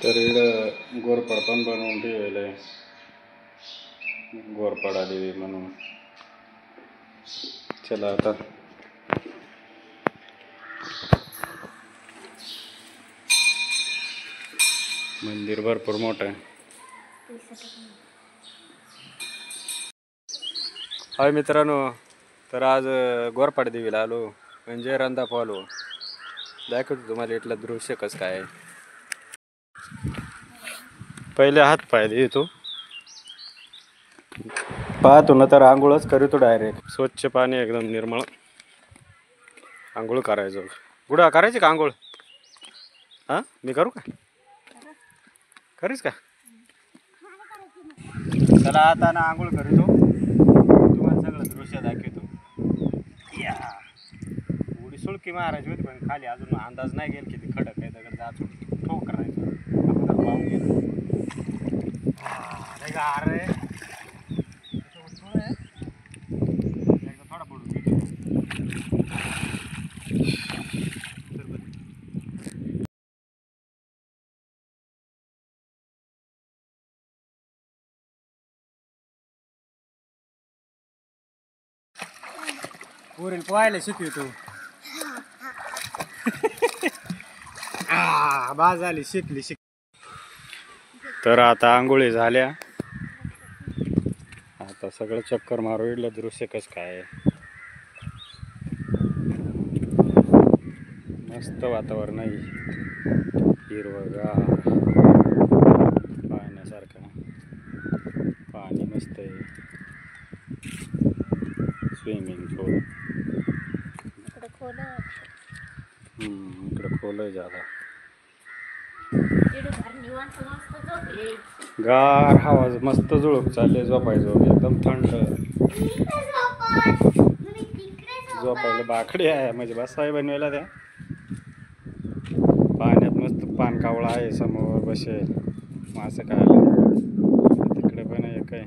तर इकडं गोरपड पण बनवून ठेवले, गोरपडा देवी म्हणून. चला आता मंदिर भरपूर मोठं आहे. हाय मित्रांनो, तर आज गोरपाड देवीला आलो, म्हणजे रंदाप आलो. दाखवतो तुम्हाला इथलं दृश्य कसं काय. पहिले हात पाय देतो, पाहतो ना तर आंघोळच करीतो डायरेक्ट. स्वच्छ पाणी एकदम निर्मळ, आंघोळ करायचो. गुडा करायची का आंघोळ? हां, मी करू का? करीस का? चला आता ना आंघोळ करीतो, तुम्हाला सगळं दृश्य दाखवतो. या उडी सुळकी मारायची होती, पण खाली अजून अंदाज नाही गेल किती खडक आहे. दगड जात ठोक करायचं अगोदर पाहून गेलो. अरे थोडा पडून पोरील पोहायला शिकवतो. बाज झाली, शिकली. तर आता आंघोळी झाल्या, आता सगळं चक्कर मारू. इथलं दृश्य कसं काय, मस्त वातावरण आहे, हिरवंगार, पाहण्यासारखं. पाणी मस्त आहे, स्विमिंग पूल. इकडं खोल आहे ज्यादा. गार हवा मस्त जुळूक चालले, झोपायचो एकदम थंड. झोपायला बाकडे आहे, म्हणजे बसाय बनवायला. त्या पाण्यात मस्त पान कावळा आहे समोर बसेल. मासं काय तिकडे पण एक आहे.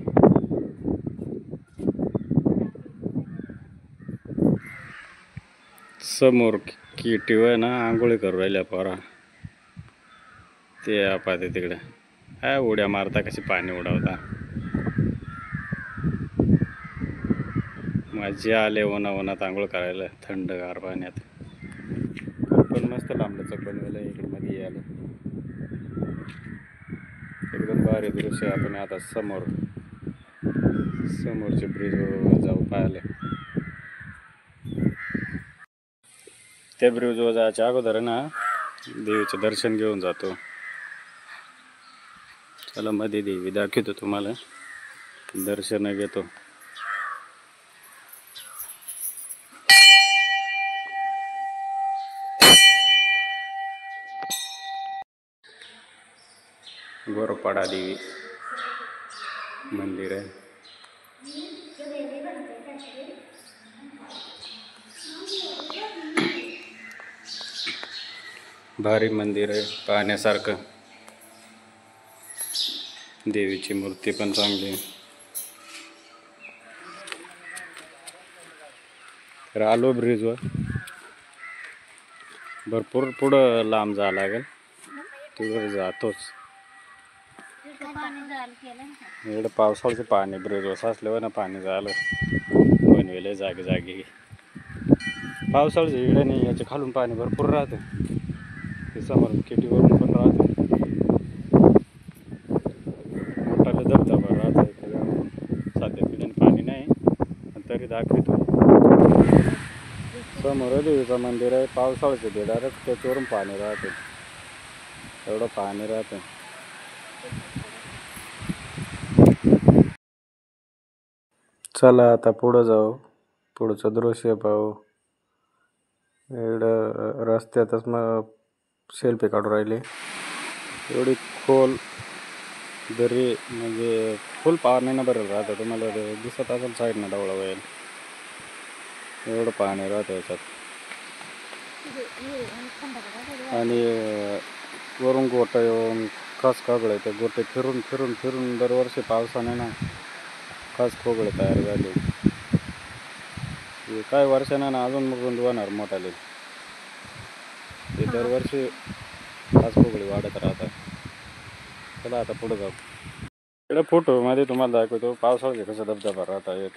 समोर किटी आहे ना, आंघोळी करू राहिल्या पोरा. ते पाहते तिकडे काय उड्या मारता, कशी पाणी उडवता. मजा आले उन्हात आंघोळ करायला थंडगार पाण्यात. पण मस्त लांबलचक बनवलं इकडे मध्ये यायला, एकदम भारी दृश्य. आपण आता समोरचे ब्रिजवर जाऊ पाहायला. त्या ब्रिजवर जायच्या अगोदर ना देवीचं दर्शन घेऊन जातो. चला मध्ये देवी दाखवतो तुम्हाला, दर्शन घेतो. गोरपाडा देवी मंदिर आहे. भारी मंदिर आहे, पाहण्यासारखं. देवीची मूर्ती पण चांगली आहे. तर आलो ब्रिजवर, भरपूर पुढं लांब जावं लागेल, तिकडे जातोच. इकडे पावसाळ्याचं पाणी ब्रिजवर साचल्यावर ना, पाणी झालं बनवेले जागी जागी. पावसाळ्याचं इकडे नाही, याच्या खालून पाणी भरपूर राहतं. ते समोर केटीवरून पण राहतं, मोठाले धबधबा राहतं. सध्या तिकडे पाणी नाही, पण तरी दाखवतो. समोर देवीचं मंदिर आहे, पावसाळ्याचं ते डायरेक्ट त्याच्यावरून पाणी राहतं, एवढं पाणी राहतं. चला आता पुढं जाऊ, पुढचं दृश्य पाहू. इकडं रस्त्यातच मग सेल्फी काढू राहिले. एवढी खोल दरी, म्हणजे फुल पाण्यानं भरेल राहतं. तुम्हाला दिसत असेल साईडनं डवळा वळेल, एवढं पाणी राहतं याच्यात. आणि वरून गोटं येऊन खस खोगळे, ते गोटे फिरून फिरून फिरून दरवर्षी पावसाने ना खस खोगळे तयार झाले. काही वर्षानं ना अजून मग होणार मोठाले. ते दरवर्षी खस खोगळे वाढत राहतात. चला आता पुढे जाऊ. इकडे फोटोमध्ये तुम्हाला दाखवतो पावसाळ्याचे कसं धबधबा राहता एक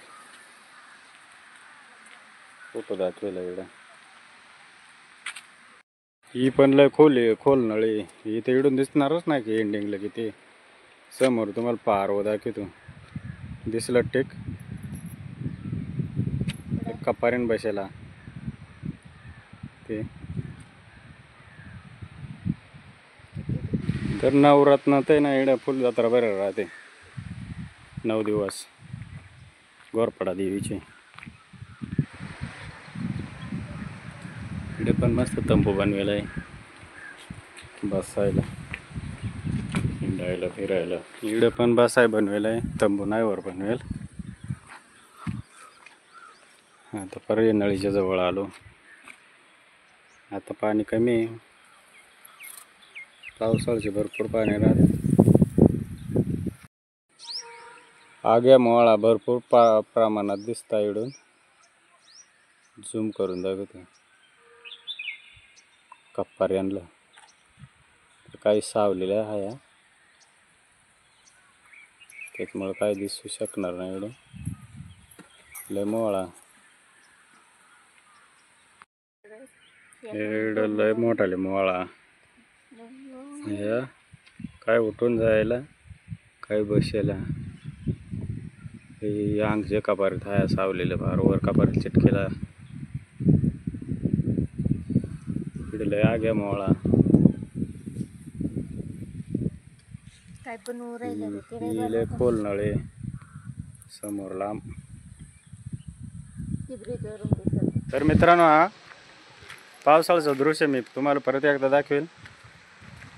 फोटो दाखवेला इकडं. ही पण लय खोल नळी. ही तर इकडून दिसणारच नाही की एंडिंगला किती. समोर तुम्हाला पारव दाखवतो दिसलं टेक कपारीन बसेला ते. तर नवरात्र ते ना इकडे फुल जत्रा बरं राहते 9 दिवस गोरपडा देवीची. इकडे पण मस्त तंबू बनवेला आहे बसायला हिंडायला फिरायला. इकडे पण बसाय बनवेला आहे, तंबू नाही वर बनवेल. आता परत नळीच्या जवळ आलो. आता पाणी कमी आहे, पावसाळ्याचे भरपूर पाणी राहते. आग्या मोळा भरपूर प्रमाणात दिसता इकडून. झूम करून दाखवतो कप्पाऱ्यांना. काही सावलेलं आहे त्याच्यामुळे काही दिसू शकणार नाही इकडून. लय मोळा इकडं लय मोठाले मोळा. काय उठून जायला काय बसायला. हे अंगचे कपारीत हाय सावलेलं फार वर कपारीत चिटकेला. इकडे लय आग्या मोळा. लय खोल नळे समोर लांब. तर मित्रांनो हा पावसाळ्याचं दृश्य मी तुम्हाला परत एकदा दाखवेल.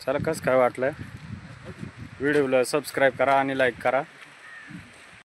चला कसं काय वाटलं. व्हिडिओला सबस्क्राईब करा आणि लाईक करा.